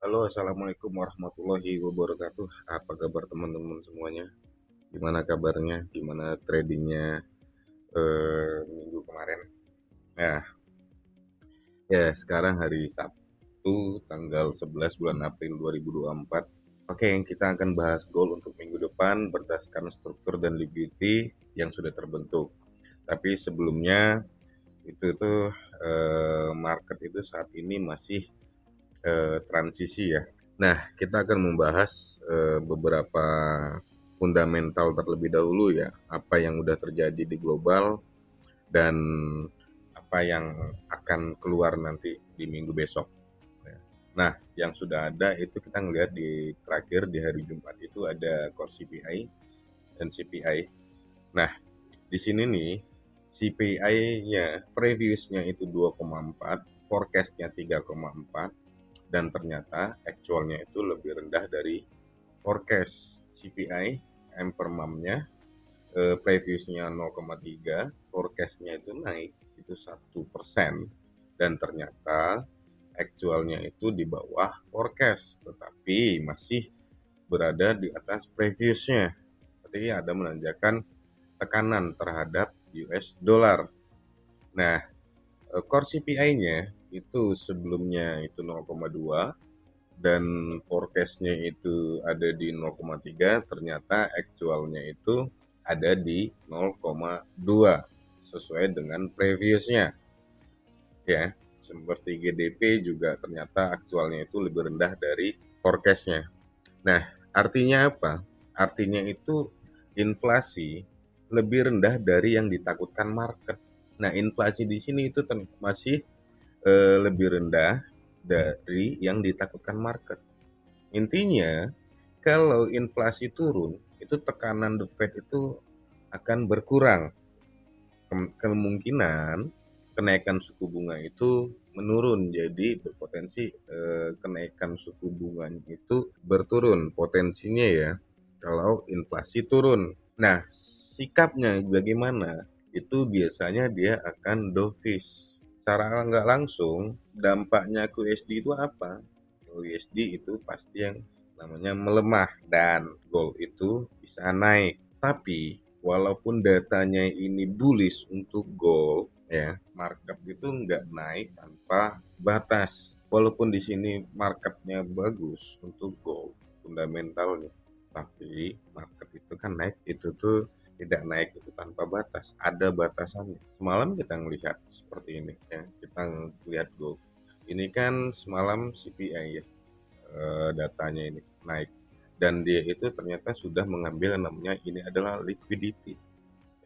Halo, assalamualaikum warahmatullahi wabarakatuh. Apa kabar teman-teman semuanya? Gimana kabarnya? Gimana tradingnya minggu kemarin? Nah, ya sekarang hari Sabtu, tanggal 11 bulan April 2024. Oke, kita akan bahas goal untuk minggu depan berdasarkan struktur dan liquidity yang sudah terbentuk. Tapi sebelumnya itu tuh market itu saat ini masih transisi ya. Nah, kita akan membahas beberapa fundamental terlebih dahulu ya, apa yang udah terjadi di global dan apa yang akan keluar nanti di minggu besok. Nah, yang sudah ada itu kita ngelihat di terakhir di hari Jumat itu ada core CPI dan CPI. Nah, di sini nih CPI-nya previousnya itu 2,4, forecast-nya 3,4 dan ternyata actualnya itu lebih rendah dari forecast. CPI per month-nya previousnya 0,3, forecast-nya itu naik itu 1%, dan ternyata actualnya itu di bawah forecast tetapi masih berada di atas previousnya. Berarti ada menandakan tekanan terhadap US dollar. Nah, core CPI-nya itu sebelumnya itu 0,2 dan forecast-nya itu ada di 0,3, ternyata actualnya itu ada di 0,2 sesuai dengan previousnya ya. Seperti GDP juga ternyata aktualnya itu lebih rendah dari forecast-nya. Nah, artinya apa? Artinya itu inflasi lebih rendah dari yang ditakutkan market. Nah, inflasi di sini itu masih lebih rendah dari yang ditakutkan market. Intinya, kalau inflasi turun, itu tekanan The Fed itu akan berkurang. Kemungkinan kenaikan suku bunga itu menurun, jadi berpotensi kenaikan suku bunga itu berturun potensinya ya kalau inflasi turun. Nah, sikapnya bagaimana? Itu biasanya dia akan dovish. Secara nggak langsung, dampaknya ke USD itu apa? USD itu pasti yang namanya melemah dan gold itu bisa naik. Tapi walaupun datanya ini bullish untuk gold ya, market itu nggak naik tanpa batas. Walaupun di sini marketnya bagus untuk gold fundamentalnya, tapi market itu kan naik itu tuh tidak naik itu tanpa batas, ada batasannya. Semalam kita melihat seperti ini ya, kita lihat gold. Ini kan semalam CPI ya, datanya ini naik dan dia itu ternyata sudah mengambil yang namanya ini adalah liquidity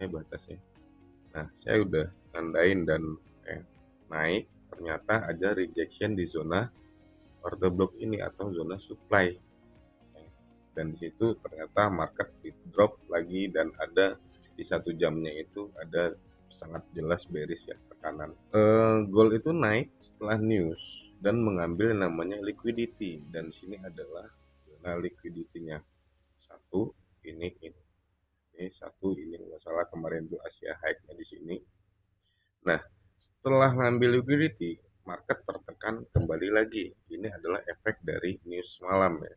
batasnya. Nah, saya udah tandain dan naik, ternyata ada rejection di zona order block ini atau zona supply, dan di situ ternyata market drop lagi dan ada di 1 jamnya itu ada sangat jelas bearish ya, tekanan. Gold itu naik setelah news dan mengambil namanya liquidity, dan sini adalah zona liquidity-nya satu, ini satu, ini nggak salah kemarin itu Asia high-nya di sini. Nah, setelah ngambil liquidity, market tertekan kembali lagi. Ini adalah efek dari news malam ya.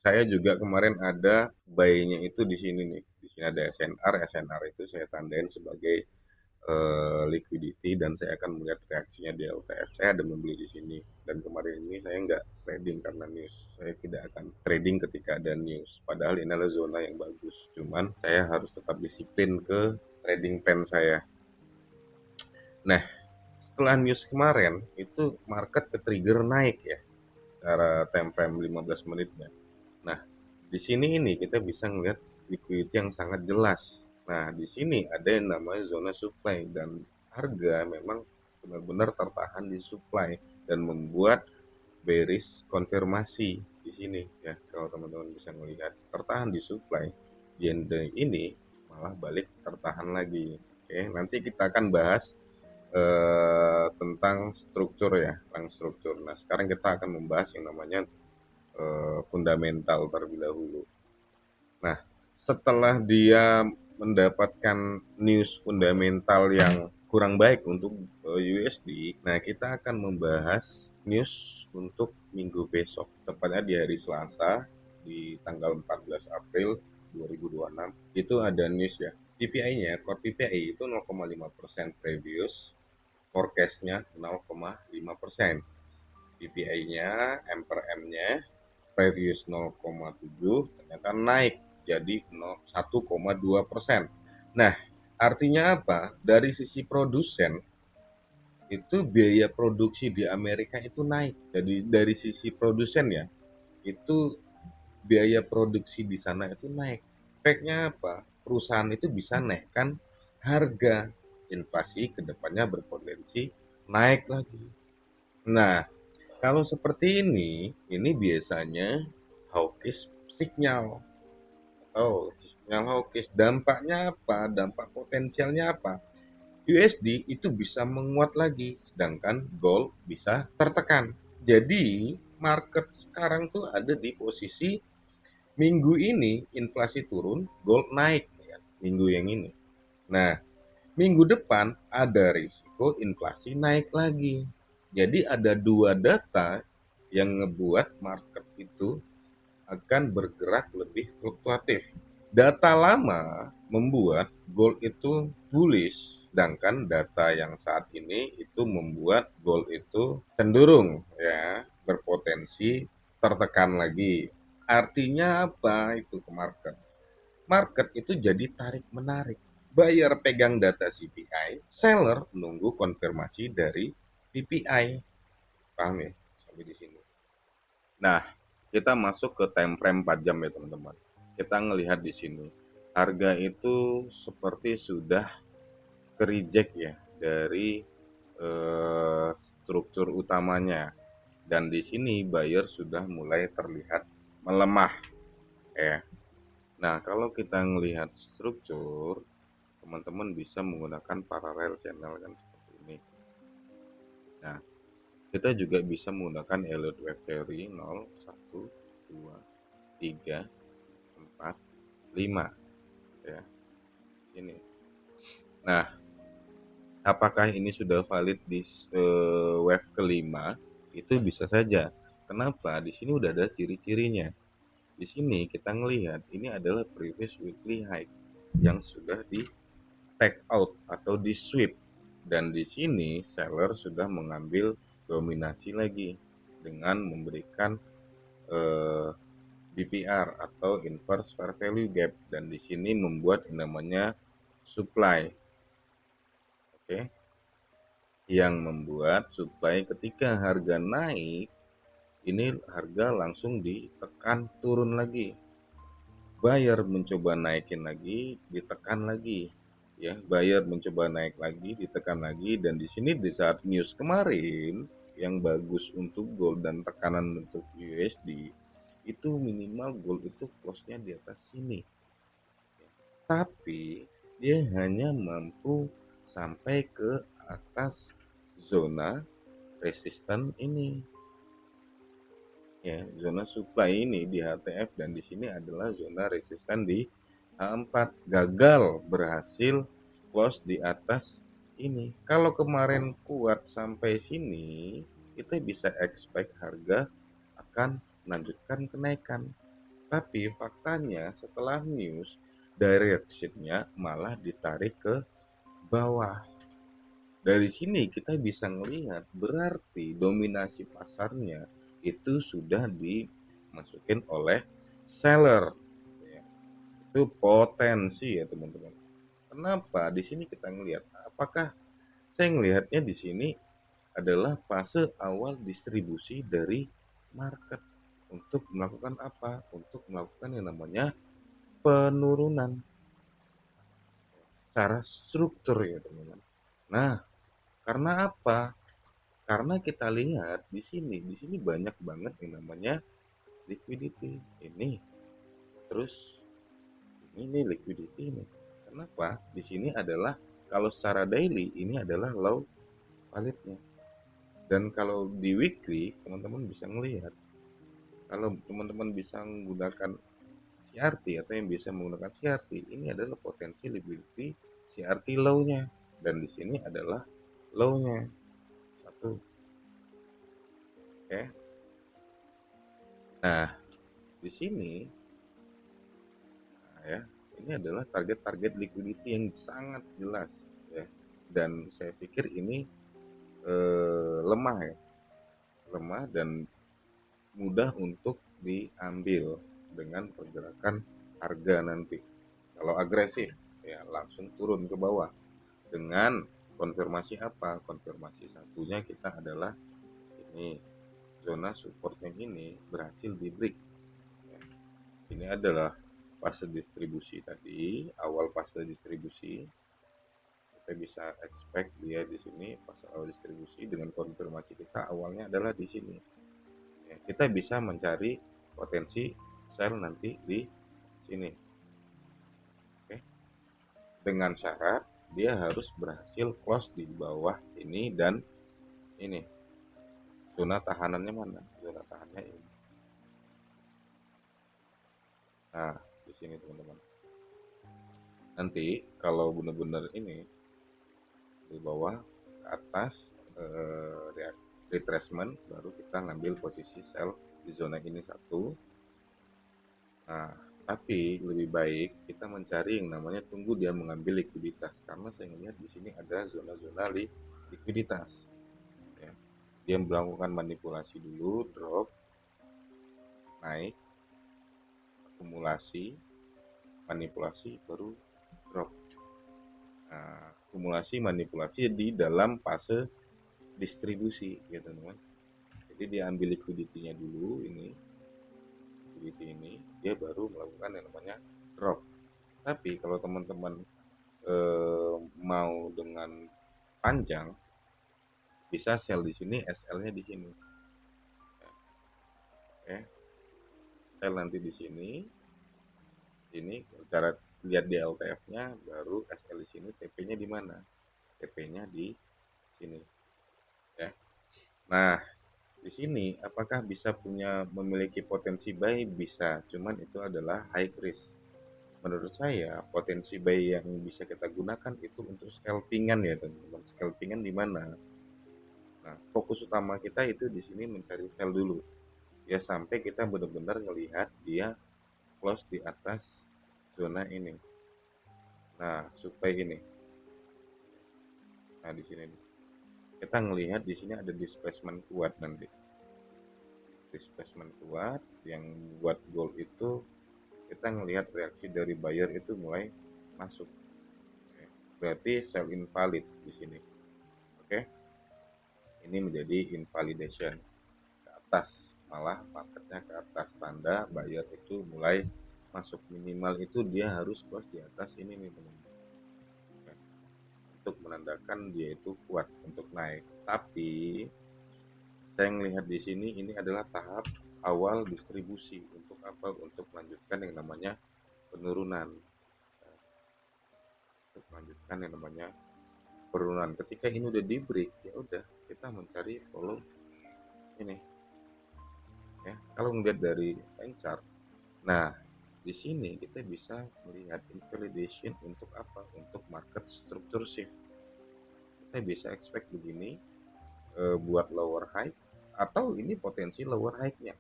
Saya juga kemarin ada buy-nya itu di sini nih. Di sini ada SNR. SNR itu saya tandain sebagai liquidity dan saya akan melihat reaksinya di LTF. Saya ada membeli di sini dan kemarin ini saya nggak trading karena news. Saya tidak akan trading ketika ada news. Padahal ini adalah zona yang bagus. Cuman saya harus tetap disiplin ke trading plan saya. Nah, setelah news kemarin itu market ke trigger naik ya secara time frame 15 menitnya. Nah, di sini ini kita bisa melihat liquidity yang sangat jelas. Nah, di sini ada yang namanya zona supply dan harga memang benar-benar tertahan di supply dan membuat bearish konfirmasi di sini ya. Kalau teman-teman bisa melihat tertahan di supply, ini malah balik tertahan lagi. Oke, nanti kita akan bahas tentang struktur ya, tentang struktur. Nah, sekarang kita akan membahas yang namanya fundamental terlebih dahulu. Nah, setelah dia mendapatkan news fundamental yang kurang baik untuk USD. Nah, kita akan membahas news untuk minggu besok, tepatnya di hari Selasa, di tanggal 14 April 2026. Itu ada news ya. PPI-nya, core PPI itu 0,5% previous, forecast-nya 0,5%. PPI-nya, M per M-nya, previous 0,7, ternyata naik jadi 1,2%. Nah, artinya apa? Dari sisi produsen, itu biaya produksi di Amerika itu naik. Jadi dari sisi produsen ya, itu biaya produksi di sana itu naik. Efeknya apa? Perusahaan itu bisa naikkan harga. Inflasi kedepannya berpotensi naik lagi. Nah, kalau seperti ini biasanya hawkish signal. Oh, signal hawkish. Dampaknya apa? Dampak potensialnya apa? USD itu bisa menguat lagi, sedangkan gold bisa tertekan. Jadi, market sekarang tuh ada di posisi minggu ini inflasi turun, gold naik ya, minggu yang ini. Nah, minggu depan ada risiko inflasi naik lagi. Jadi ada dua data yang ngebuat market itu akan bergerak lebih fluktuatif. Data lama membuat gold itu bullish, sedangkan data yang saat ini itu membuat gold itu cenderung ya berpotensi tertekan lagi. Artinya apa itu ke market? Market itu jadi tarik menarik. Buyer pegang data CPI, seller nunggu konfirmasi dari PPI. Paham ya? Sampai di sini. Nah, kita masuk ke time frame 4 jam ya teman-teman. Kita ngelihat di sini. Harga itu seperti sudah ke reject ya dari struktur utamanya. Dan di sini buyer sudah mulai terlihat melemah ya. Nah, kalau kita ngelihat struktur, teman-teman bisa menggunakan parallel channel kan seperti ini. Nah, kita juga bisa menggunakan Elliott Wave Theory 0, 1, 2, 3, 4, 5 ya. Ini. Nah, apakah ini sudah valid di wave kelima? Itu bisa saja. Kenapa? Di sini udah ada ciri-cirinya. Di sini kita ngelihat ini adalah previous weekly high yang sudah di take out atau di sweep, dan di sini seller sudah mengambil dominasi lagi dengan memberikan BPR atau inverse fair value gap, dan di sini membuat namanya supply. Oke. Yang membuat supply ketika harga naik, ini harga langsung ditekan turun lagi. Buyer mencoba naikin lagi, ditekan lagi. Ya, buyer mencoba naik lagi, ditekan lagi, dan di sini di saat news kemarin yang bagus untuk gold dan tekanan untuk USD, itu minimal gold itu close-nya di atas sini. Tapi dia hanya mampu sampai ke atas zona resisten ini. Ya, zona supply ini di HTF, dan di sini adalah zona resisten di H4. Gagal berhasil close di atas ini. Kalau kemarin kuat sampai sini, kita bisa expect harga akan melanjutkan kenaikan. Tapi faktanya setelah news, direction-nya malah ditarik ke bawah. Dari sini kita bisa melihat berarti dominasi pasarnya itu sudah dimasukin oleh seller. Ya, itu potensi ya teman-teman. Kenapa? Di sini kita ngelihat, apakah saya ngelihatnya di sini adalah fase awal distribusi dari market untuk melakukan apa? Untuk melakukan yang namanya penurunan secara struktur ya teman-teman. Nah, karena apa? Karena kita lihat di sini banyak banget yang namanya liquidity. Ini terus ini liquidity ini. Kenapa? Di sini adalah kalau secara daily ini adalah low validnya. Dan kalau di weekly teman-teman bisa melihat, kalau teman-teman bisa menggunakan CRT atau yang bisa menggunakan CRT, ini adalah potensi liquidity CRT low-nya dan di sini adalah low-nya 1. Oke. Nah, di sini nah ya, ini adalah target-target liquidity yang sangat jelas ya. Dan saya pikir ini lemah ya, lemah dan mudah untuk diambil dengan pergerakan harga nanti. Kalau agresif ya langsung turun ke bawah dengan konfirmasi apa? Konfirmasi satunya kita adalah ini zona support yang ini berhasil di break. Ya. Ini adalah fase distribusi tadi, awal fase distribusi. Kita bisa expect dia di sini fase awal distribusi dengan konfirmasi kita awalnya adalah di sini. Ya, kita bisa mencari potensi sell nanti di sini. Oke. Dengan syarat dia harus berhasil close di bawah ini dan ini. Zona tahanannya mana? Zona tahanannya ini. Nah, di sini teman-teman. Nanti kalau benar-benar ini di bawah ke atas retracement baru kita ngambil posisi sell di zona ini satu. Nah, tapi lebih baik kita mencari yang namanya tunggu dia mengambil likuiditas karena saya melihat di sini ada zona-zona likuiditas. Ya. Dia melakukan manipulasi dulu, drop, naik, akumulasi, manipulasi, baru drop. Nah, akumulasi manipulasi di dalam fase distribusi, ya teman-teman. Jadi dia ambil liquidity-nya dulu ini, liquidity ini, dia baru melakukan yang namanya drop. Tapi kalau teman-teman mau dengan panjang, bisa sell di sini, SL-nya di sini. Oke, sell nanti di sini, cara lihat di LTF-nya, baru SL di sini, TP-nya di mana? TP-nya di sini. Ya. Nah, di sini apakah bisa memiliki potensi buy? Bisa, cuman itu adalah high risk. Menurut saya potensi buy yang bisa kita gunakan itu untuk scalpingan ya teman-teman. Scalpingan di mana? Nah, fokus utama kita itu di sini mencari sell dulu. Ya sampai kita benar-benar ngelihat dia close di atas zona ini. Nah, supaya ini. Nah, di sini kita ngelihat di sini ada displacement kuat nanti. Displacement kuat yang buat gold itu kita ngelihat reaksi dari buyer itu mulai masuk. Berarti sell invalid di sini. Oke. Ini menjadi invalidation ke atas, malah marketnya ke atas, tanda buyer itu mulai masuk. Minimal itu dia harus close di atas ini nih teman-teman. Untuk menandakan dia itu kuat untuk naik. Tapi saya melihat di sini ini adalah tahap awal distribusi. Untuk apa? Untuk melanjutkan yang namanya penurunan. Untuk melanjutkan yang namanya penurunan. Ketika ini udah di break, ya udah kita mencari follow ini. Ya, kalau melihat dari line chart, nah di sini kita bisa melihat invalidation untuk apa? Untuk market structure shift. Kita bisa expect begini buat lower high atau ini potensi lower high-nya.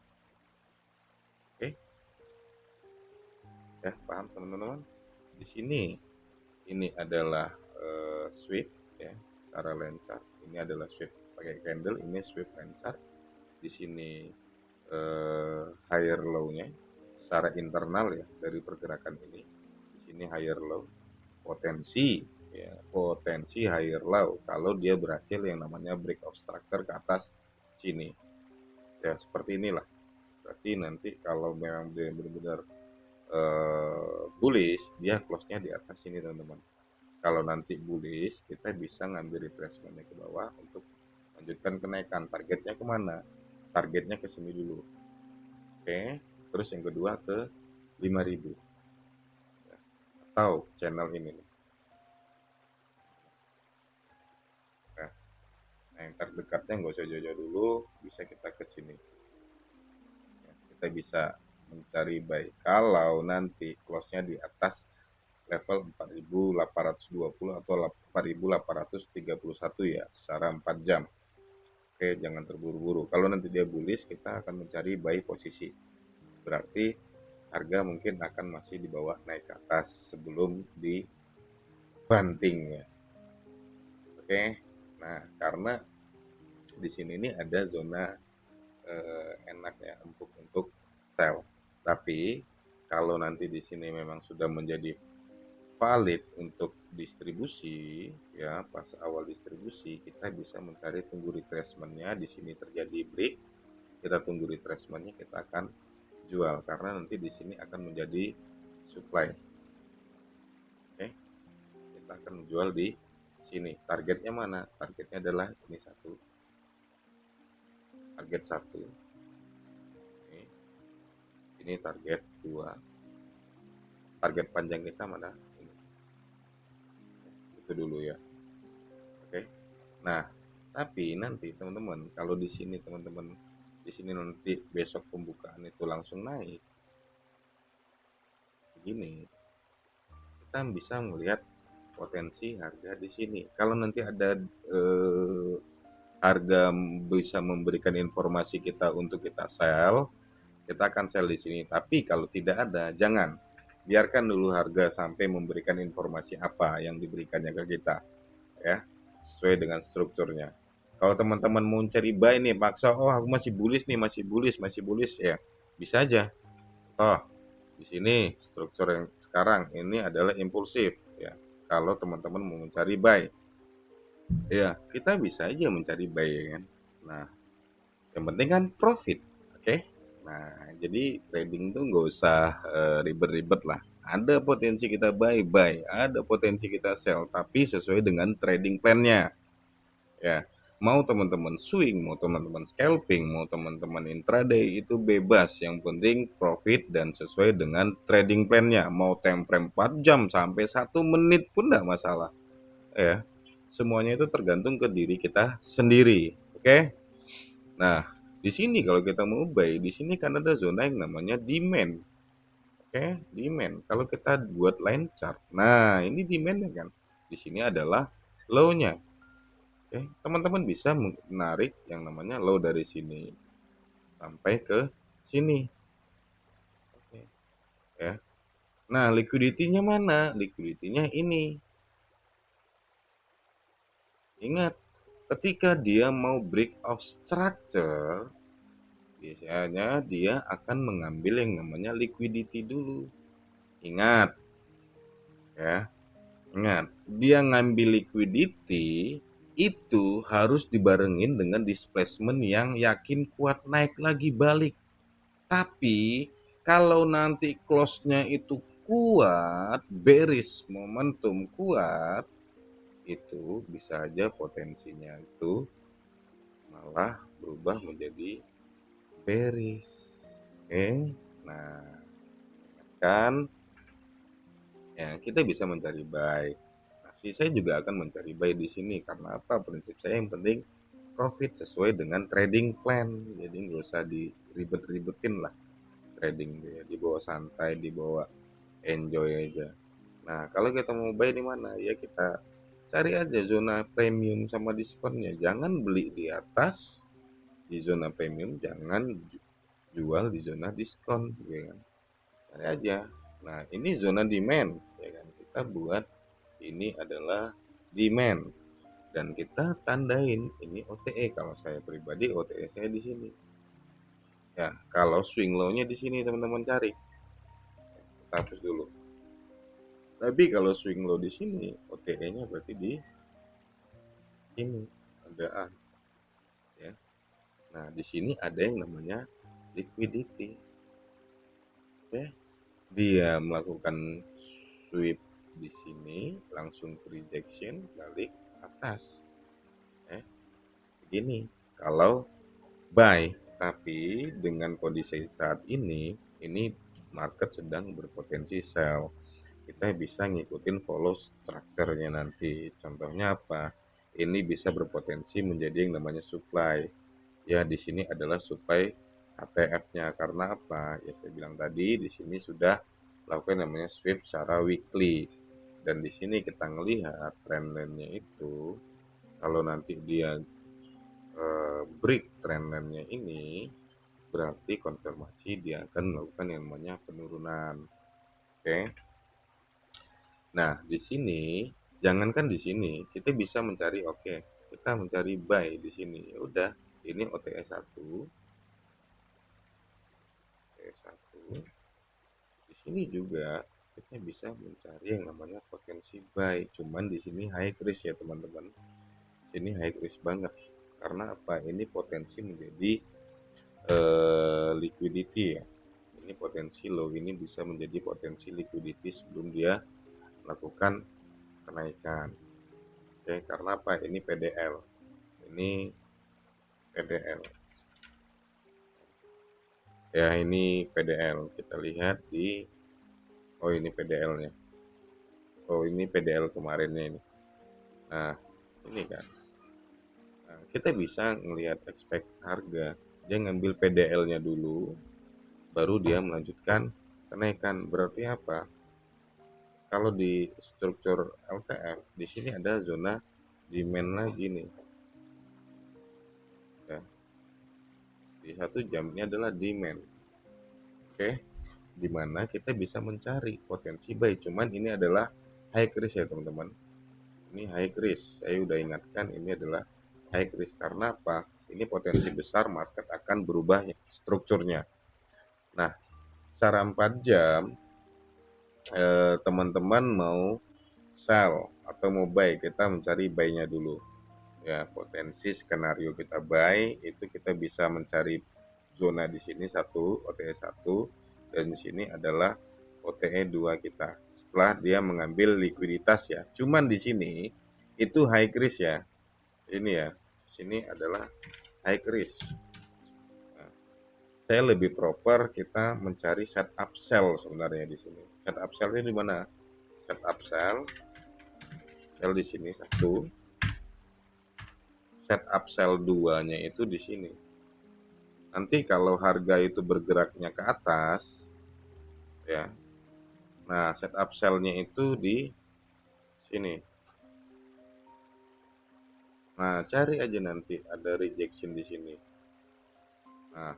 Oke, ya paham teman-teman? Di sini ini adalah sweep ya, secara line chart. Ini adalah sweep pakai candle, ini sweep line chart. Di sini higher low-nya secara internal ya dari pergerakan ini. Di sini higher low, potensi ya, potensi higher low kalau dia berhasil yang namanya break of structure ke atas sini. Ya, seperti inilah. Berarti nanti kalau memang dia benar-benar bullish, dia close-nya di atas sini teman-teman. Kalau nanti bullish, kita bisa ngambil retracement-nya ke bawah untuk lanjutkan kenaikan. Targetnya kemana? Targetnya ke sini dulu. Oke, terus yang kedua ke 5.000 atau channel ini nih. Nah, yang terdekatnya nggak usah jauh-jauh dulu, bisa kita ke sini. Ya, kita bisa mencari buy kalau nanti close-nya di atas level 4.820 atau 4.831 ya secara 4 jam. Oke, jangan terburu-buru. Kalau nanti dia bullish, kita akan mencari buy posisi. Berarti harga mungkin akan masih di bawah naik ke atas sebelum dibanting ya. Oke. Nah, karena di sini ini ada zona enak ya untuk sell. Tapi kalau nanti di sini memang sudah menjadi valid untuk distribusi ya, pas awal distribusi kita bisa mencari tunggu retracement-nya. Di sini terjadi break, kita tunggu retracement-nya, kita akan jual karena nanti di sini akan menjadi supply. Oke, kita akan menjual di sini. Targetnya mana? Targetnya adalah ini satu, target satu. Ini target 2. Target panjang kita mana? Ini. Itu dulu ya. Oke. Nah, tapi nanti teman-teman, kalau di sini teman-teman, di sini nanti besok pembukaan itu langsung naik. Begini, kita bisa melihat potensi harga di sini. Kalau nanti ada harga bisa memberikan informasi kita untuk kita sell, kita akan sell di sini. Tapi kalau tidak ada, jangan. Biarkan dulu harga sampai memberikan informasi apa yang diberikannya ke kita, ya, sesuai dengan strukturnya. Kalau teman-teman mau cari buy nih, paksa, oh aku masih bullish nih, masih bullish ya, bisa aja. Oh, di sini struktur yang sekarang ini adalah impulsif, ya. Kalau teman-teman mau mencari buy, ya kita bisa aja mencari buy, ya kan. Nah, yang penting kan profit, oke? Nah, jadi trading tuh nggak usah ribet-ribet lah. Ada potensi kita buy, ada potensi kita sell, tapi sesuai dengan trading plan-nya. Ya, mau teman-teman swing, mau teman-teman scalping, mau teman-teman intraday itu bebas. Yang penting profit dan sesuai dengan trading plan-nya. Mau time frame 4 jam sampai 1 menit pun enggak masalah. Ya, semuanya itu tergantung ke diri kita sendiri. Oke? Nah, di sini kalau kita mau buy, di sini kan ada zona yang namanya demand. Oke, demand. Kalau kita buat line chart, nah ini demand-nya kan. Di sini adalah low-nya. Oke, teman-teman bisa menarik yang namanya low dari sini sampai ke sini. Oke, ya. Nah, liquidity-nya mana? Liquidity-nya ini. Ingat, ketika dia mau break of structure, biasanya dia akan mengambil yang namanya liquidity dulu. Ingat, ya. Ingat, dia ngambil liquidity itu harus dibarengin dengan displacement yang yakin kuat naik lagi balik. Tapi kalau nanti close-nya itu kuat, bearish momentum kuat, itu bisa aja potensinya itu malah berubah menjadi bearish. Oke. Nah, kan ya kita bisa mencari buy. Nah, saya juga akan mencari buy di sini karena apa? Prinsip saya yang penting profit sesuai dengan trading plan. Jadi nggak usah diribet-ribetin lah trading dia, dibawa santai, dibawa enjoy aja. Nah, kalau kita mau buy di mana? Ya kita cari aja zona premium sama diskonnya. Jangan beli di atas di zona premium, jangan jual di zona diskon, ya kan? Cari aja. Nah, ini zona demand, ya kan? Kita buat ini adalah demand dan kita tandain ini OTE. Kalau saya pribadi OTE saya di sini. Ya, kalau swing low-nya di sini teman-teman cari. Kita hapus dulu. Tapi kalau swing low di sini, OTE-nya berarti di sini ada A, ya. Nah, di sini ada yang namanya liquidity. Oke. Dia melakukan sweep di sini, langsung ke rejection, balik atas. Begini, kalau buy, tapi dengan kondisi saat ini market sedang berpotensi sell. Kita bisa ngikutin follow structure-nya nanti. Contohnya apa? Ini bisa berpotensi menjadi yang namanya supply. Ya, di sini adalah supply HTF-nya. Karena apa? Ya saya bilang tadi di sini sudah lakukan namanya sweep secara weekly. Dan di sini kita ngelihat trendline-nya itu, kalau nanti dia break trendline-nya ini, berarti konfirmasi dia akan melakukan yang namanya penurunan. Oke. Nah, di sini jangankan di sini, kita bisa mencari kita mencari buy di sini. Ya udah, ini OTS 1, OTS 1. Di sini juga kita bisa mencari yang namanya potensi buy. Cuman di sini high risk ya, teman-teman. Ini high risk banget. Karena apa? Ini potensi menjadi liquidity ya. Ini potensi low, ini bisa menjadi potensi liquidity sebelum dia melakukan kenaikan. Oke, karena apa? Ini PDL. Ini PDL. Ya, ini PDL. Kita lihat di ini PDL-nya. Oh, ini PDL kemarinnya ini. Nah, ini kan. Nah, kita bisa ngelihat expect harga. Dia ngambil PDL-nya dulu, baru dia melanjutkan kenaikan. Berarti apa? Kalau di struktur LTF, di sini ada zona demand lagi nih. Ya, di 1 jam ini adalah demand. Oke, di mana kita bisa mencari potensi buy. Cuman ini adalah high risk ya, teman-teman. Ini high risk. Saya udah ingatkan ini adalah high risk karena apa? Ini potensi besar market akan berubah strukturnya. Nah, secara 4 jam teman-teman mau sell atau mau buy, kita mencari buy-nya dulu. Ya, potensi skenario kita buy itu kita bisa mencari zona di sini 1, OTE 1, dan di sini adalah OTE 2 kita. Setelah dia mengambil likuiditas ya. Cuman di sini itu high risk ya. Ini ya. Sini adalah high risk. Nah, saya lebih proper kita mencari setup sell sebenarnya di sini. Setup sell-nya di mana? Setup sell di sini 1, setup sell 2-nya itu di sini. Nanti kalau harga itu bergeraknya ke atas, ya. Nah, setup sell-nya itu di sini. Nah, cari aja nanti ada rejection di sini. Nah,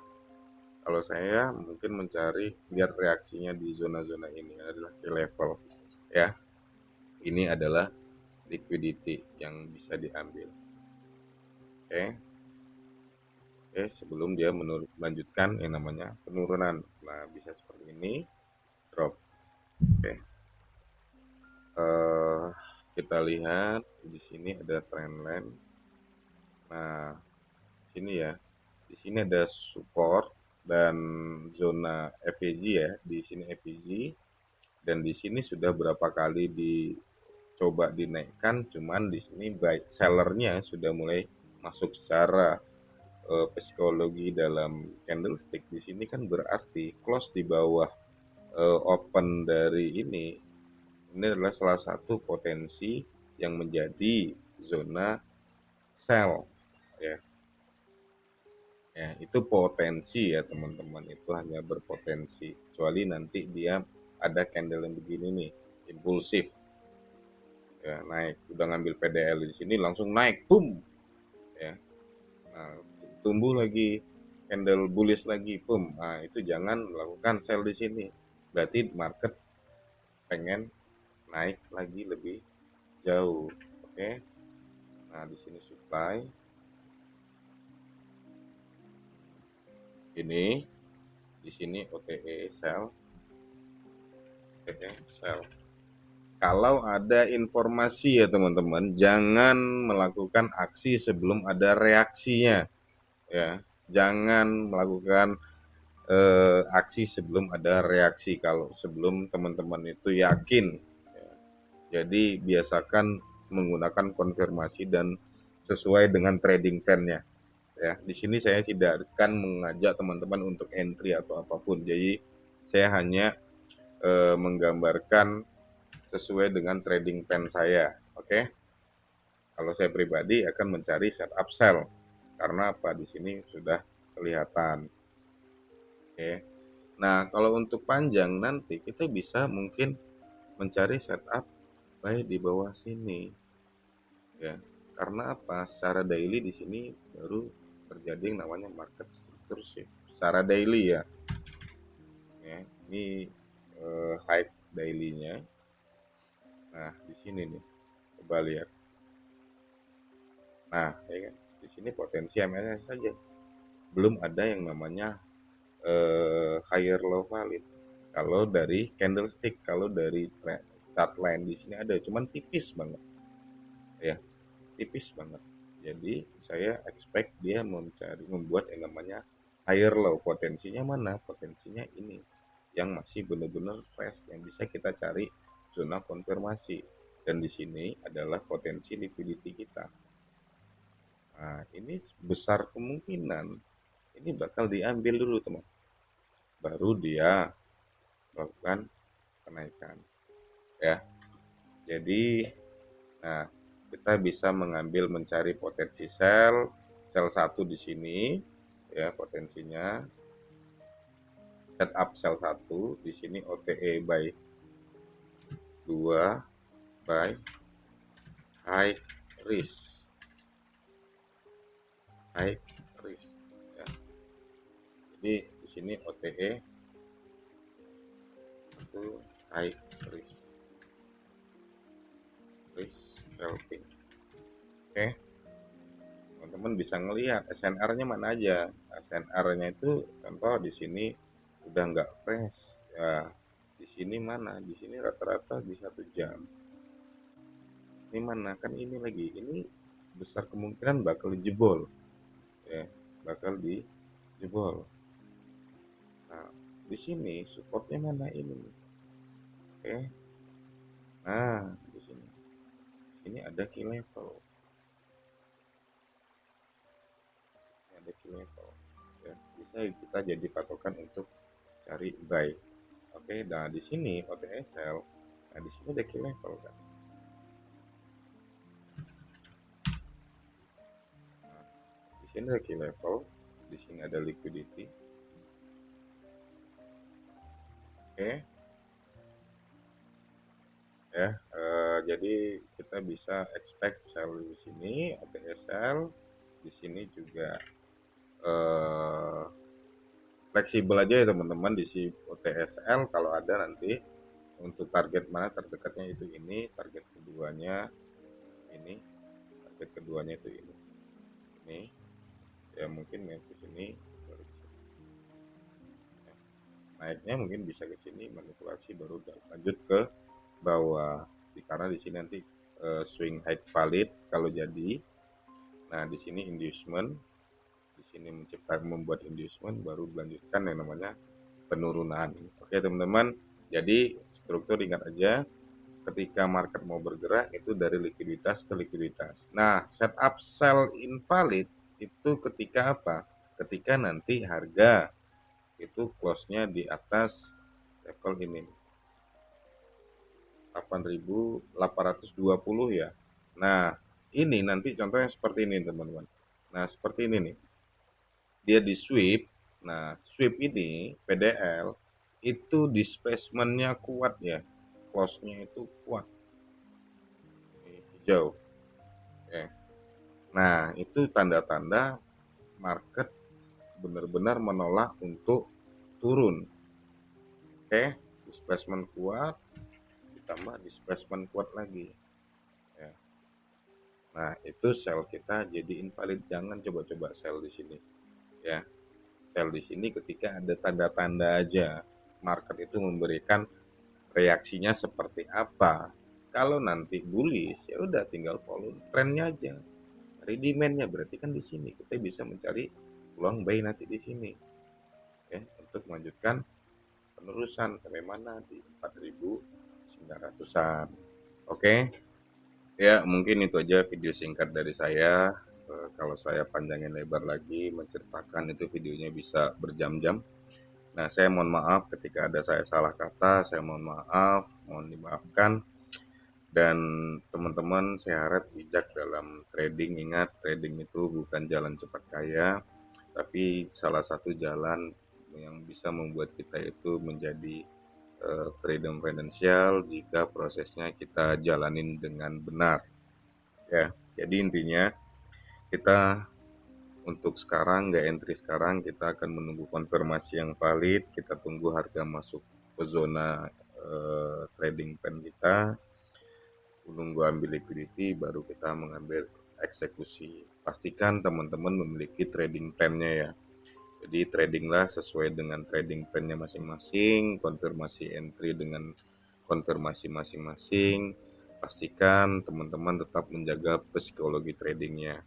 kalau saya mungkin mencari biar reaksinya di zona-zona ini adalah key level, ya. Ini adalah liquidity yang bisa diambil. Oke. Oke, sebelum dia melanjutkan yang namanya penurunan. Nah, bisa seperti ini, drop. Oke. Eh, kita lihat di sini ada trendline. Nah, sini ya. Di sini ada support dan zona FEG ya. Di sini FEG dan di sini sudah berapa kali dicoba dinaikkan, cuman di sini buy sellernya sudah mulai masuk secara psikologi dalam candlestick. Di sini kan berarti close di bawah open dari ini adalah salah satu potensi yang menjadi zona sell ya. Ya, itu potensi ya, teman-teman. Itu hanya berpotensi. Kecuali nanti dia ada candle yang begini nih, impulsif. Ya, naik. Udah ngambil PDL di sini langsung naik, boom. Ya. Nah, tumbuh lagi, candle bullish lagi, boom. Nah, itu jangan melakukan sell di sini. Berarti market pengen naik lagi lebih jauh. Oke. Nah, di sini supply. Ini di sini OTE sell. OTE sell. Kalau ada informasi ya, teman-teman, jangan melakukan aksi sebelum ada reaksinya ya. Jangan melakukan aksi sebelum ada reaksi, kalau sebelum teman-teman itu yakin ya. Jadi biasakan menggunakan konfirmasi dan sesuai dengan trading plan-nya ya. Di sini saya tidak akan mengajak teman-teman untuk entry atau apapun. Jadi saya hanya menggambarkan sesuai dengan trading plan saya. Oke. Kalau saya pribadi akan mencari setup sell karena apa? Di sini sudah kelihatan. Oke. Nah, kalau untuk panjang nanti kita bisa mungkin mencari setup buy di bawah sini ya. Karena apa? Secara daily di sini baru terjadi yang namanya market structure shift. Secara daily ya. Ya, ini high daily-nya. Nah, di sini nih. Coba lihat. Nah, ya kan. Di sini potensi MSS saja. Belum ada yang namanya higher low valid. Kalau dari candlestick, kalau dari chart line di sini ada, cuman tipis banget. Ya, tipis banget. Jadi saya expect dia membuat yang namanya higher low. Potensinya mana? Potensinya ini yang masih benar-benar fresh, yang bisa kita cari zona konfirmasi. Dan di sini adalah potensi liquidity kita. Nah, ini besar kemungkinan ini bakal diambil dulu teman, baru dia melakukan kenaikan ya. Jadi nah, kita bisa mengambil mencari potensi sell satu di sini ya, potensinya setup sell satu di sini, OTE by 2 by high risk high risk ya. Jadi di sini OTE itu high risk helping. Oke, teman-teman bisa ngelihat SNR-nya mana aja. SNR-nya itu contoh di sini udah nggak fresh ya. Di sini mana? Di sini rata-rata di 1 jam. Ini mana? Kan ini lagi. Ini besar kemungkinan bakal dijebol ya, bakal dijebol. Nah, di sini supportnya mana ini? Oke. Nah, di sini. Sini ada key level. Ada key level. Ya, bisa kita jadi patokan untuk cari buy. Oke, nah di sini OTSL. Nah, di sini ada key level kan. Nah, di sini ada key level, di sini ada liquidity. Oke. Ya, jadi kita bisa expect sell di sini OTSL, di sini juga fleksibel aja ya teman-teman di si OTSL. Kalau ada nanti untuk target mana terdekatnya itu ini, target keduanya ini, target keduanya itu ini ya, mungkin ke sini baru ke sini. Ya, naiknya mungkin bisa ke sini, manipulasi baru lanjut ke bawah karena di sini nanti swing high valid kalau jadi. Nah, di sini inducement, di sini membuat inducement, baru dilanjutkan yang namanya penurunan. Oke teman-teman, jadi struktur ingat aja, ketika market mau bergerak itu dari likuiditas ke likuiditas. Nah, setup sell invalid itu ketika apa? Ketika nanti harga itu close-nya di atas level ini 8.820 ya. Nah, ini nanti contohnya seperti ini teman-teman. Nah, seperti ini nih. Dia di sweep. Nah, sweep ini PDL itu displacement-nya kuat ya. Close-nya itu kuat. Ini hijau. Oke. Nah, itu tanda-tanda market benar-benar menolak untuk turun. Oke, displacement kuat ditambah displacement kuat lagi. Ya. Nah, itu sell kita jadi invalid. Jangan coba-coba sell di sini. Ya, sell di sini ketika ada tanda-tanda aja market itu memberikan reaksinya seperti apa. Kalau nanti bullish ya udah tinggal follow trennya aja. Cari demand-nya, berarti kan di sini kita bisa mencari peluang buy nanti di sini. Ya, untuk melanjutkan penerusan sampai mana di 4.900-an. Oke. Ya, mungkin itu aja video singkat dari saya. Kalau saya panjangin lebar lagi menceritakan itu videonya bisa berjam-jam. Nah, saya mohon maaf ketika ada saya salah kata, saya mohon maaf, mohon dimaafkan. Dan teman-teman saya harap bijak dalam trading. Ingat, trading itu bukan jalan cepat kaya, tapi salah satu jalan yang bisa membuat kita itu menjadi freedom financial jika prosesnya kita jalanin dengan benar ya. Jadi intinya kita untuk sekarang nggak entry sekarang, kita akan menunggu konfirmasi yang valid, kita tunggu harga masuk ke zona trading pen kita, menunggu ambil liquidity baru kita mengambil eksekusi. Pastikan teman-teman memiliki trading plan-nya ya. Jadi tradinglah sesuai dengan trading plan-nya masing-masing, konfirmasi entry dengan konfirmasi masing-masing. Pastikan teman-teman tetap menjaga psikologi tradingnya.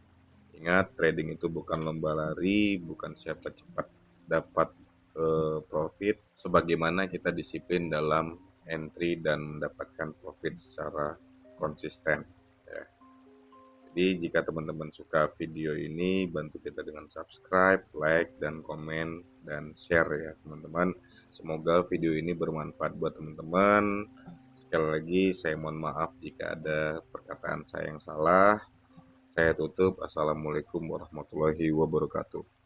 Ingat, trading itu bukan lomba lari, bukan siapa cepat dapat profit, sebagaimana kita disiplin dalam entry dan mendapatkan profit secara konsisten. Ya. Jadi jika teman-teman suka video ini, bantu kita dengan subscribe, like, dan komen, dan share ya teman-teman. Semoga video ini bermanfaat buat teman-teman. Sekali lagi saya mohon maaf jika ada perkataan saya yang salah. Saya tutup. Assalamualaikum warahmatullahi wabarakatuh.